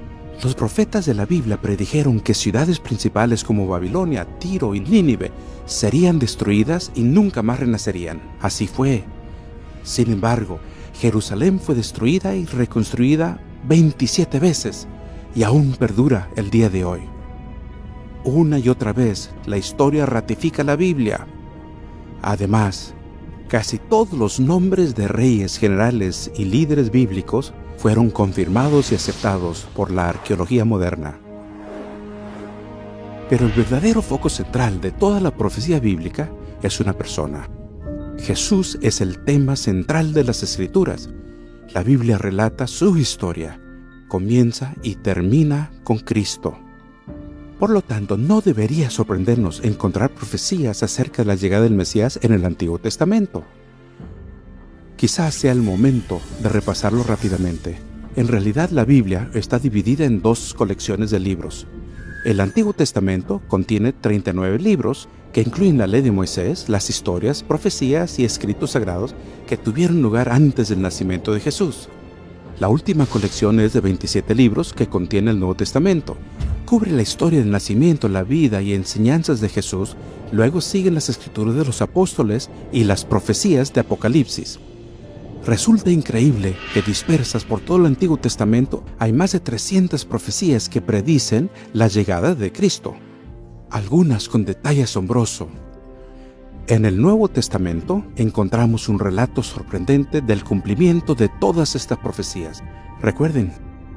A: los profetas de la Biblia predijeron que ciudades principales como Babilonia, Tiro y Nínive serían destruidas y nunca más renacerían. Así fue. Sin embargo, Jerusalén fue destruida y reconstruida 27 veces y aún perdura el día de hoy. Una y otra vez, la historia ratifica la Biblia. Además, casi todos los nombres de reyes, generales y líderes bíblicos fueron confirmados y aceptados por la arqueología moderna. Pero el verdadero foco central de toda la profecía bíblica es una persona. Jesús es el tema central de las Escrituras. La Biblia relata su historia, comienza y termina con Cristo. Por lo tanto, no debería sorprendernos encontrar profecías acerca de la llegada del Mesías en el Antiguo Testamento. Quizás sea el momento de repasarlo rápidamente. En realidad, la Biblia está dividida en 2 colecciones de libros. El Antiguo Testamento contiene 39 libros que incluyen la ley de Moisés, las historias, profecías y escritos sagrados que tuvieron lugar antes del nacimiento de Jesús. La última colección es de 27 libros que contiene el Nuevo Testamento. Cubre la historia del nacimiento, la vida y enseñanzas de Jesús. Luego siguen las escrituras de los apóstoles y las profecías de Apocalipsis. Resulta increíble que dispersas por todo el Antiguo Testamento hay más de 300 profecías que predicen la llegada de Cristo, algunas con detalle asombroso. En el Nuevo Testamento encontramos un relato sorprendente del cumplimiento de todas estas profecías. Recuerden,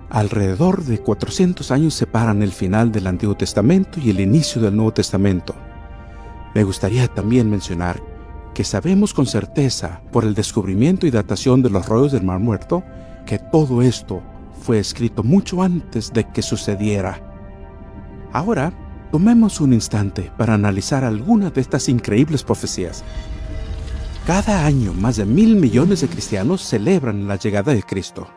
A: alrededor de 400 años separan el final del Antiguo Testamento y el inicio del Nuevo Testamento. Me gustaría también mencionar que sabemos con certeza, por el descubrimiento y datación de los rollos del Mar Muerto, que todo esto fue escrito mucho antes de que sucediera. Ahora, tomemos un instante para analizar algunas de estas increíbles profecías. Cada año, más de 1.000 millones de cristianos celebran la llegada de Cristo.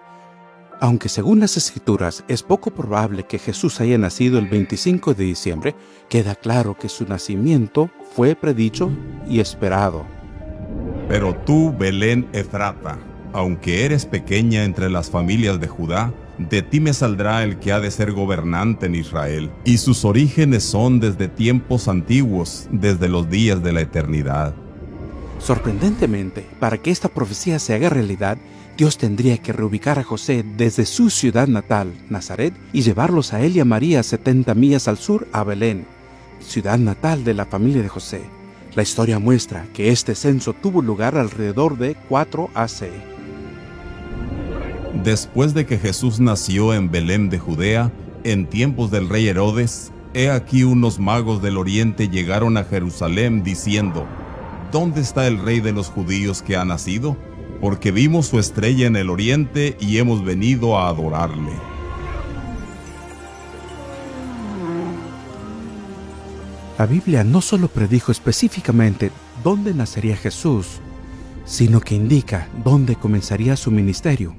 A: Aunque según las Escrituras es poco probable que Jesús haya nacido el 25 de diciembre, queda claro que su nacimiento fue predicho y esperado.
B: Pero tú, Belén Efrata, aunque eres pequeña entre las familias de Judá, de ti me saldrá el que ha de ser gobernante en Israel, y sus orígenes son desde tiempos antiguos, desde los días de la eternidad.
A: Sorprendentemente, para que esta profecía se haga realidad, Dios tendría que reubicar a José desde su ciudad natal, Nazaret, y llevarlos a él y a María 70 millas al sur a Belén, ciudad natal de la familia de José. La historia muestra que este censo tuvo lugar alrededor de 4 AC.
B: Después de que Jesús nació en Belén de Judea, en tiempos del rey Herodes, he aquí unos magos del oriente llegaron a Jerusalén diciendo: ¿Dónde está el rey de los judíos que ha nacido? Porque vimos su estrella en el oriente y hemos venido a adorarle.
A: La Biblia no solo predijo específicamente dónde nacería Jesús, sino que indica dónde comenzaría su ministerio.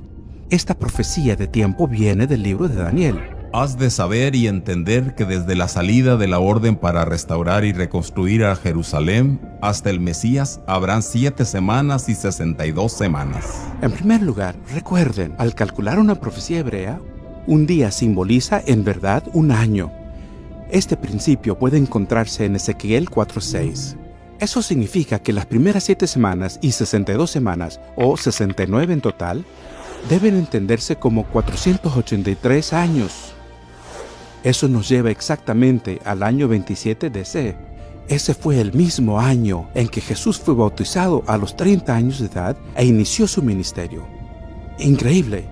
A: Esta profecía de tiempo viene del libro de Daniel.
B: Has de saber y entender que desde la salida de la orden para restaurar y reconstruir a Jerusalén hasta el Mesías habrán 7 semanas y 62 semanas.
A: En primer lugar, recuerden, al calcular una profecía hebrea, un día simboliza en verdad un año. Este principio puede encontrarse en Ezequiel 4:6. Eso significa que las primeras 7 semanas y 62 semanas, o 69 en total, deben entenderse como 483 años. Eso nos lleva exactamente al año 27 DC. Ese fue el mismo año en que Jesús fue bautizado a los 30 años de edad e inició su ministerio. Increíble.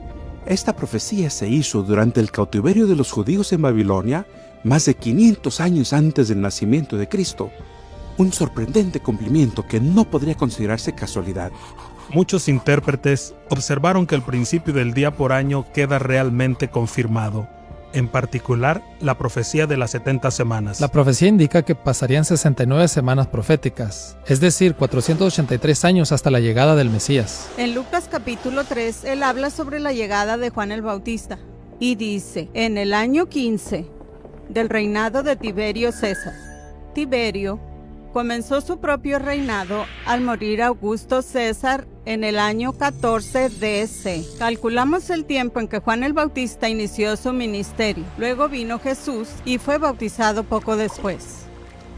A: Esta profecía se hizo durante el cautiverio de los judíos en Babilonia, más de 500 años antes del nacimiento de Cristo. Un sorprendente cumplimiento que no podría considerarse casualidad.
G: Muchos intérpretes observaron que el principio del día por año queda realmente confirmado. En particular, la profecía de las 70 semanas.
I: La profecía indica que pasarían 69 semanas proféticas, es decir, 483 años hasta la llegada del Mesías.
J: En Lucas capítulo 3, él habla sobre la llegada de Juan el Bautista y dice: en el año 15 del reinado de Tiberio César. Tiberio comenzó su propio reinado al morir Augusto César en el año 14 DC. Calculamos el tiempo en que Juan el Bautista inició su ministerio. Luego vino Jesús y fue bautizado poco después.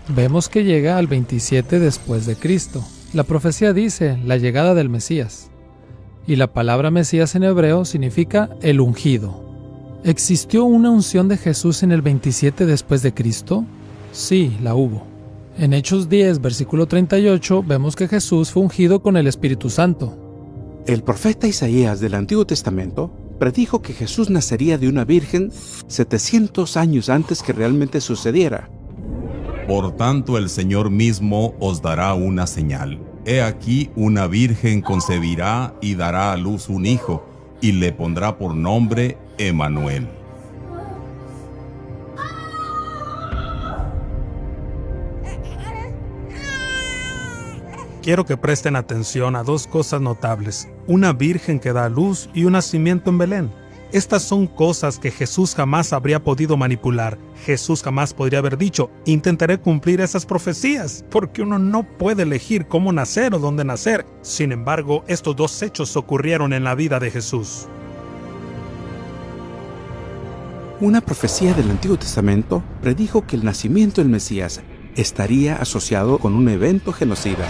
I: Vemos que llega al 27 después de Cristo. La profecía dice la llegada del Mesías. Y la palabra Mesías en hebreo significa el ungido. ¿Existió una unción de Jesús en el 27 después de Cristo? Sí, la hubo. En Hechos 10, versículo 38, vemos que Jesús fue ungido con el Espíritu Santo.
A: El profeta Isaías del Antiguo Testamento predijo que Jesús nacería de una virgen 700 años antes que realmente sucediera.
B: Por tanto, el Señor mismo os dará una señal. He aquí, una virgen concebirá y dará a luz un hijo, y le pondrá por nombre Emmanuel.
G: Quiero que presten atención a 2 cosas notables: una virgen que da a luz y un nacimiento en Belén. Estas son cosas que Jesús jamás habría podido manipular. Jesús jamás podría haber dicho: intentaré cumplir esas profecías, porque uno no puede elegir cómo nacer o dónde nacer. Sin embargo, estos 2 hechos ocurrieron en la vida de Jesús.
A: Una profecía del Antiguo Testamento predijo que el nacimiento del Mesías estaría asociado con un evento genocida.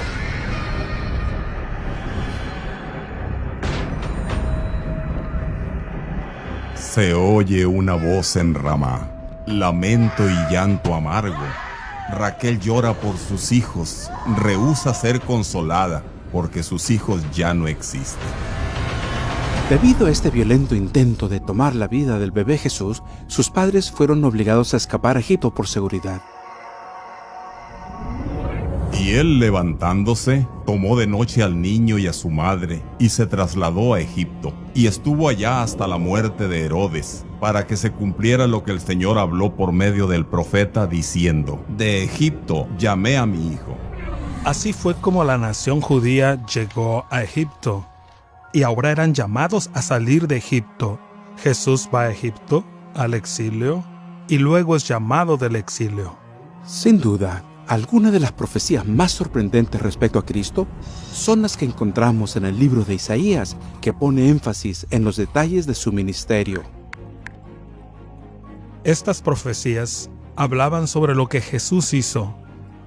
B: Se oye una voz en Ramá, lamento y llanto amargo, Raquel llora por sus hijos, rehúsa ser consolada porque sus hijos ya no existen.
A: Debido a este violento intento de tomar la vida del bebé Jesús, sus padres fueron obligados a escapar a Egipto por seguridad.
B: Y él, levantándose, tomó de noche al niño y a su madre, y se trasladó a Egipto, y estuvo allá hasta la muerte de Herodes, para que se cumpliera lo que el Señor habló por medio del profeta, diciendo: de Egipto llamé a mi hijo.
G: Así fue como la nación judía llegó a Egipto, y ahora eran llamados a salir de Egipto. Jesús va a Egipto, al exilio, y luego es llamado del exilio.
A: Sin duda, algunas de las profecías más sorprendentes respecto a Cristo son las que encontramos en el libro de Isaías, que pone énfasis en los detalles de su ministerio.
G: Estas profecías hablaban sobre lo que Jesús hizo.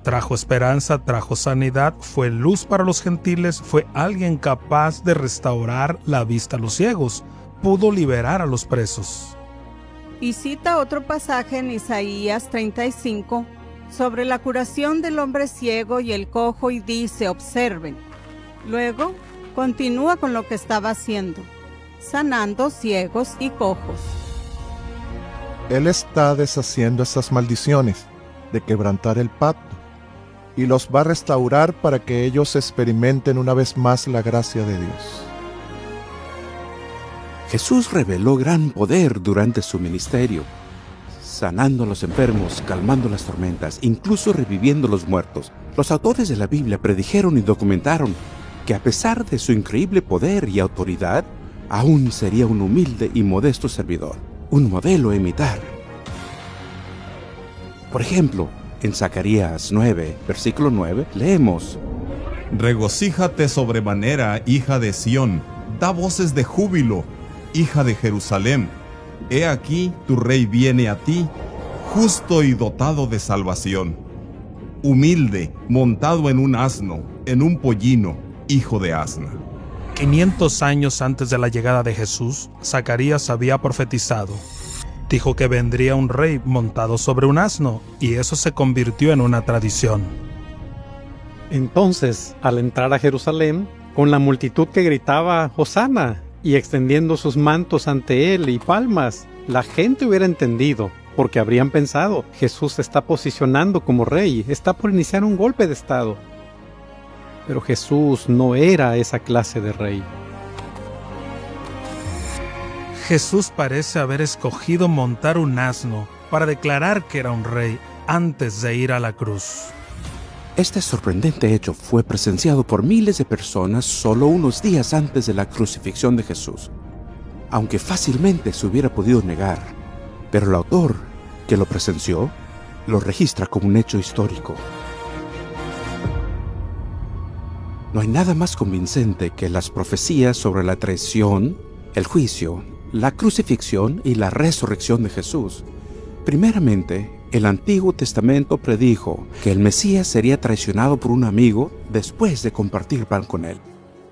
G: Trajo esperanza, trajo sanidad, fue luz para los gentiles, fue alguien capaz de restaurar la vista a los ciegos, pudo liberar a los presos.
J: Y cita otro pasaje en Isaías 35 sobre la curación del hombre ciego y el cojo y dice: observen. Luego continúa con lo que estaba haciendo, sanando ciegos y cojos.
K: Él está deshaciendo esas maldiciones de quebrantar el pacto y los va a restaurar para que ellos experimenten una vez más la gracia de Dios.
A: Jesús reveló gran poder durante su ministerio, sanando a los enfermos, calmando las tormentas, incluso reviviendo a los muertos. Los autores de la Biblia predijeron y documentaron que a pesar de su increíble poder y autoridad, aún sería un humilde y modesto servidor, un modelo a imitar. Por ejemplo, en Zacarías 9, versículo 9, leemos:
B: regocíjate sobremanera, hija de Sión, da voces de júbilo, hija de Jerusalén. He aquí, tu rey viene a ti, justo y dotado de salvación, humilde, montado en un asno, en un pollino, hijo de asna.
G: 500 años antes de la llegada de Jesús, Zacarías había profetizado. Dijo que vendría un rey montado sobre un asno, y eso se convirtió en una tradición.
F: Entonces, al entrar a Jerusalén, con la multitud que gritaba Hosana y extendiendo sus mantos ante él y palmas, la gente hubiera entendido, porque habrían pensado: Jesús se está posicionando como rey, está por iniciar un golpe de estado. Pero Jesús no era esa clase de rey.
G: Jesús parece haber escogido montar un asno para declarar que era un rey antes de ir a la cruz.
A: Este sorprendente hecho fue presenciado por miles de personas solo unos días antes de la crucifixión de Jesús, aunque fácilmente se hubiera podido negar, pero el autor que lo presenció lo registra como un hecho histórico. No hay nada más convincente que las profecías sobre la traición, el juicio, la crucifixión y la resurrección de Jesús. Primeramente, el Antiguo Testamento predijo que el Mesías sería traicionado por un amigo después de compartir pan con él.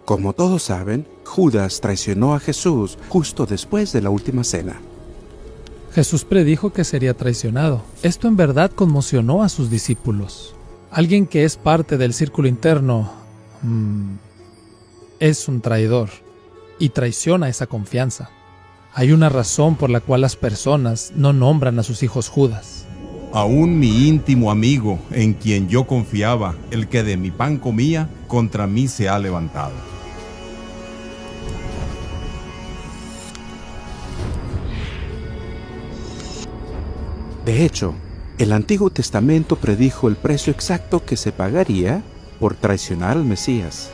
A: Como todos saben, Judas traicionó a Jesús justo después de la última cena.
I: Jesús predijo que sería traicionado. Esto en verdad conmocionó a sus discípulos. Alguien que es parte del círculo interno es un traidor y traiciona esa confianza. Hay una razón por la cual las personas no nombran a sus hijos Judas.
B: Aún mi íntimo amigo, en quien yo confiaba, el que de mi pan comía, contra mí se ha levantado.
A: De hecho, el Antiguo Testamento predijo el precio exacto que se pagaría por traicionar al Mesías.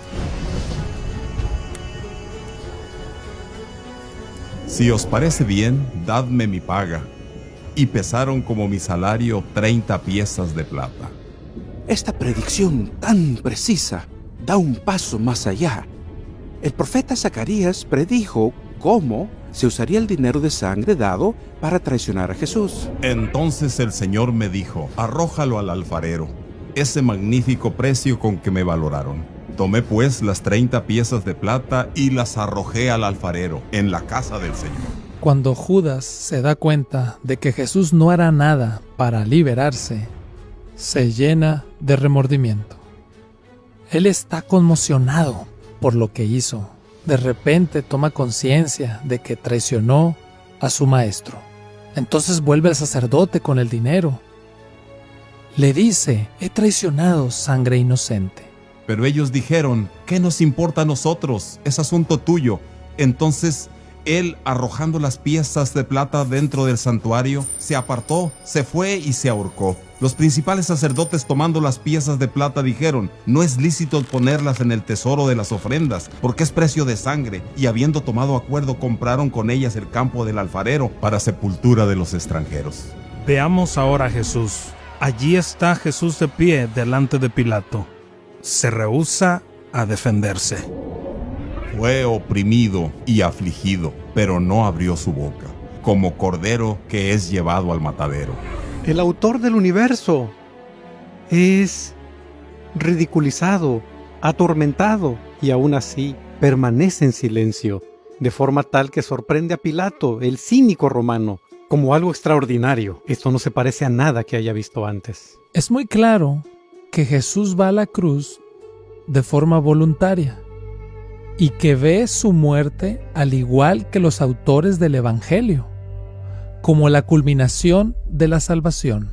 B: Si os parece bien, dadme mi paga. Y pesaron como mi salario 30 piezas de plata.
A: Esta predicción tan precisa da un paso más allá. El profeta Zacarías predijo cómo se usaría el dinero de sangre dado para traicionar a Jesús.
B: Entonces el Señor me dijo: arrójalo al alfarero, ese magnífico precio con que me valoraron. Tomé pues las 30 piezas de plata y las arrojé al alfarero en la casa del Señor.
I: Cuando Judas se da cuenta de que Jesús no hará nada para liberarse, se llena de remordimiento. Él está conmocionado por lo que hizo. De repente toma conciencia de que traicionó a su maestro. Entonces vuelve al sacerdote con el dinero. Le dice: he traicionado sangre inocente.
B: Pero ellos dijeron: ¿qué nos importa a nosotros? Es asunto tuyo. Entonces él, arrojando las piezas de plata dentro del santuario, se apartó, se fue y se ahorcó. Los principales sacerdotes, tomando las piezas de plata, dijeron: no es lícito ponerlas en el tesoro de las ofrendas, porque es precio de sangre. Y habiendo tomado acuerdo, compraron con ellas el campo del alfarero para sepultura de los extranjeros.
G: Veamos ahora a Jesús. Allí está Jesús de pie delante de Pilato. Se rehúsa a defenderse.
B: Fue oprimido y afligido, pero no abrió su boca, como cordero que es llevado al matadero.
F: El autor del universo es ridiculizado, atormentado, y aún así permanece en silencio, de forma tal que sorprende a Pilato, el cínico romano, como algo extraordinario. Esto no se parece a nada que haya visto antes.
I: Es muy claro que Jesús va a la cruz de forma voluntaria y que ve su muerte al igual que los autores del Evangelio, como la culminación de la salvación.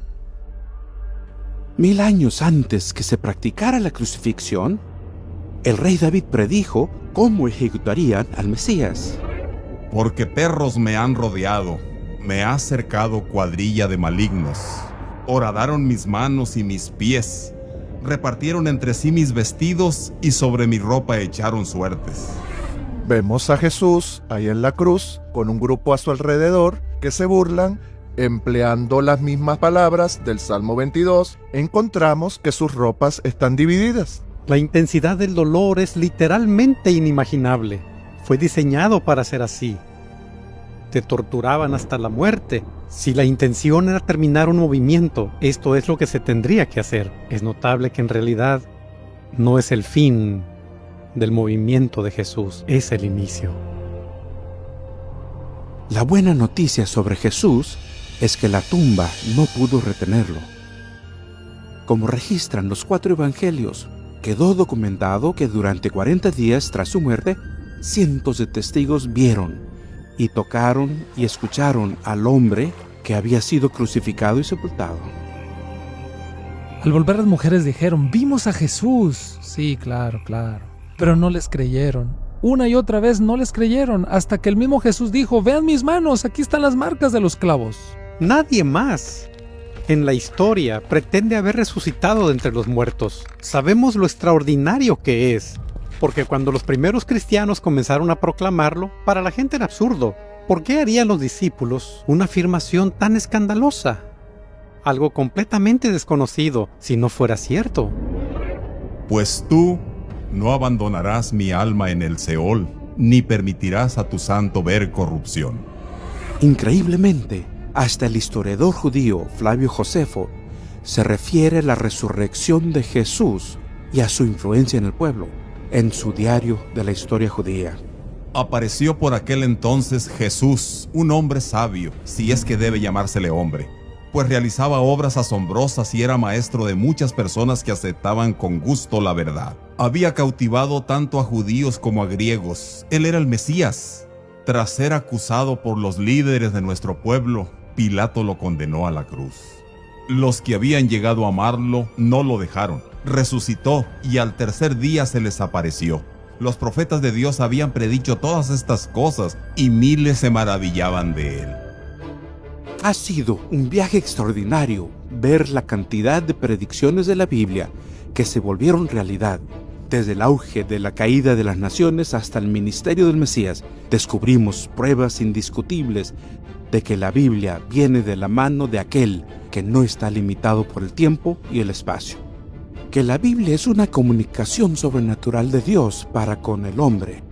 A: 1000 años antes que se practicara la crucifixión, el rey David predijo cómo ejecutarían al Mesías.
B: Porque perros me han rodeado, me ha cercado cuadrilla de malignos. Horadaron mis manos y mis pies, repartieron entre sí mis vestidos y sobre mi ropa echaron suertes.
K: Vemos a Jesús ahí en la cruz con un grupo a su alrededor que se burlan, empleando las mismas palabras del Salmo 22. Encontramos que sus ropas están divididas.
F: La intensidad del dolor es literalmente inimaginable. Fue diseñado para ser así. Te torturaban hasta la muerte. Si la intención era terminar un movimiento, esto es lo que se tendría que hacer. Es notable que en realidad no es el fin del movimiento de Jesús, es el inicio.
A: La buena noticia sobre Jesús es que la tumba no pudo retenerlo. Como registran los 4 evangelios, quedó documentado que durante 40 días tras su muerte, cientos de testigos vieron y tocaron y escucharon al hombre que había sido crucificado y sepultado.
I: Al volver las mujeres dijeron: vimos a Jesús. Sí, claro. Pero no les creyeron. Una y otra vez no les creyeron, hasta que el mismo Jesús dijo: vean mis manos, aquí están las marcas de los clavos.
F: Nadie más en la historia pretende haber resucitado de entre los muertos. Sabemos lo extraordinario que es, porque cuando los primeros cristianos comenzaron a proclamarlo, para la gente era absurdo. ¿Por qué harían los discípulos una afirmación tan escandalosa? Algo completamente desconocido, si no fuera cierto.
B: Pues tú no abandonarás mi alma en el Seol, ni permitirás a tu santo ver corrupción.
A: Increíblemente, hasta el historiador judío Flavio Josefo se refiere a la resurrección de Jesús y a su influencia en el pueblo, en su diario de la historia judía.
B: Apareció por aquel entonces Jesús, un hombre sabio, si es que debe llamársele hombre, pues realizaba obras asombrosas y era maestro de muchas personas que aceptaban con gusto la verdad. Había cautivado tanto a judíos como a griegos. Él era el Mesías. Tras ser acusado por los líderes de nuestro pueblo, Pilato lo condenó a la cruz. Los que habían llegado a amarlo no lo dejaron. Resucitó y al tercer día se les apareció. Los profetas de Dios habían predicho todas estas cosas y miles se maravillaban de él.
A: Ha sido un viaje extraordinario ver la cantidad de predicciones de la Biblia que se volvieron realidad. Desde el auge de la caída de las naciones hasta el ministerio del Mesías, descubrimos pruebas indiscutibles de que la Biblia viene de la mano de aquel que no está limitado por el tiempo y el espacio. Que la Biblia es una comunicación sobrenatural de Dios para con el hombre.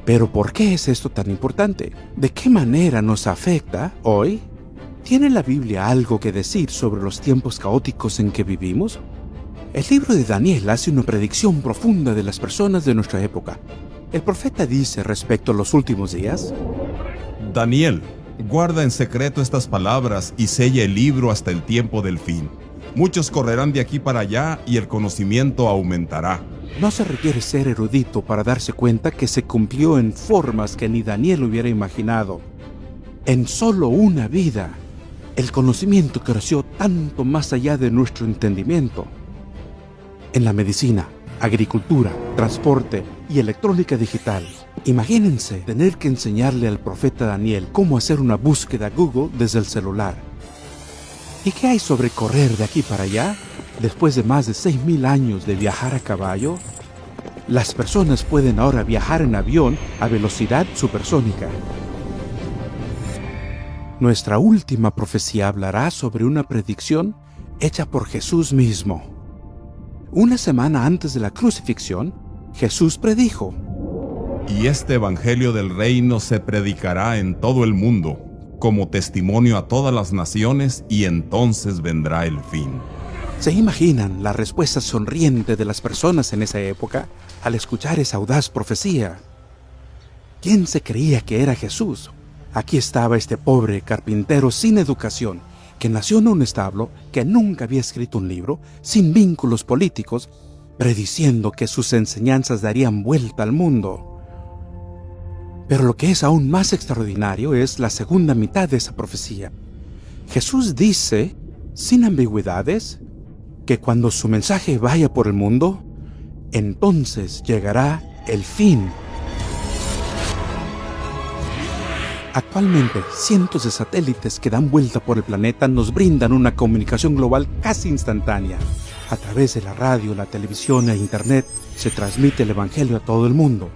A: Pero ¿por qué es esto tan importante? ¿De qué manera nos afecta hoy? ¿Tiene la Biblia algo que decir sobre los tiempos caóticos en que vivimos? El libro de Daniel hace una predicción profunda de las personas de nuestra época. El profeta dice respecto a los últimos días:
B: Daniel, guarda en secreto estas palabras y sella el libro hasta el tiempo del fin. Muchos correrán de aquí para allá y el conocimiento aumentará.
A: No se requiere ser erudito para darse cuenta que se cumplió en formas que ni Daniel hubiera imaginado. En solo una vida, el conocimiento creció tanto más allá de nuestro entendimiento. En la medicina, agricultura, transporte y electrónica digital. Imagínense tener que enseñarle al profeta Daniel cómo hacer una búsqueda Google desde el celular. ¿Y qué hay sobre correr de aquí para allá? Después de más de 6.000 años de viajar a caballo, las personas pueden ahora viajar en avión a velocidad supersónica. Nuestra última profecía hablará sobre una predicción hecha por Jesús mismo. Una semana antes de la crucifixión, Jesús predijo:
B: Y este evangelio del reino se predicará en todo el mundo, como testimonio a todas las naciones, y entonces vendrá el fin.
A: ¿Se imaginan la respuesta sonriente de las personas en esa época al escuchar esa audaz profecía? ¿Quién se creía que era Jesús? Aquí estaba este pobre carpintero sin educación, que nació en un establo, que nunca había escrito un libro, sin vínculos políticos, prediciendo que sus enseñanzas darían vuelta al mundo. Pero lo que es aún más extraordinario es la segunda mitad de esa profecía. Jesús dice, sin ambigüedades, que cuando su mensaje vaya por el mundo, entonces llegará el fin. Actualmente, cientos de satélites que dan vuelta por el planeta nos brindan una comunicación global casi instantánea. A través de la radio, la televisión e internet se transmite el evangelio a todo el mundo.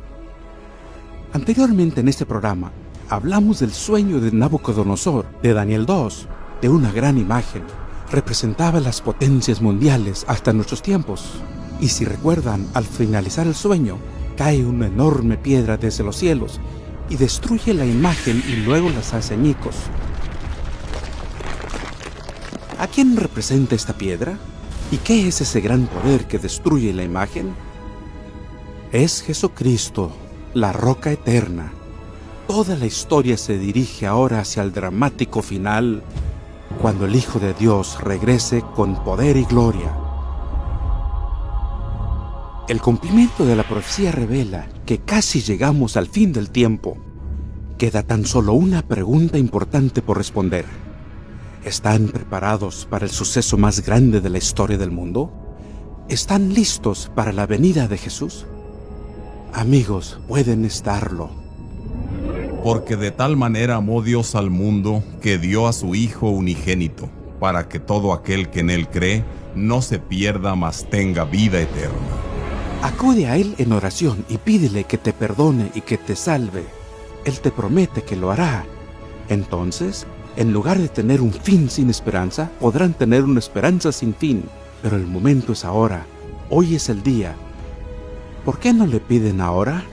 A: Anteriormente en este programa, hablamos del sueño de Nabucodonosor, de Daniel 2, de una gran imagen. Representaba las potencias mundiales hasta nuestros tiempos. Y si recuerdan, al finalizar el sueño, cae una enorme piedra desde los cielos y destruye la imagen y luego las hace añicos. ¿A quién representa esta piedra? ¿Y qué es ese gran poder que destruye la imagen? Es Jesucristo, la roca eterna. Toda la historia se dirige ahora hacia el dramático final, cuando el Hijo de Dios regrese con poder y gloria. El cumplimiento de la profecía revela que casi llegamos al fin del tiempo. Queda tan solo una pregunta importante por responder. ¿Están preparados para el suceso más grande de la historia del mundo? ¿Están listos para la venida de Jesús? Amigos, pueden estarlo.
B: Porque de tal manera amó Dios al mundo, que dio a su Hijo unigénito, para que todo aquel que en él cree no se pierda, mas tenga vida eterna.
A: Acude a Él en oración y pídele que te perdone y que te salve. Él te promete que lo hará. Entonces, en lugar de tener un fin sin esperanza, podrán tener una esperanza sin fin. Pero el momento es ahora. Hoy es el día. ¿Por qué no le piden ahora?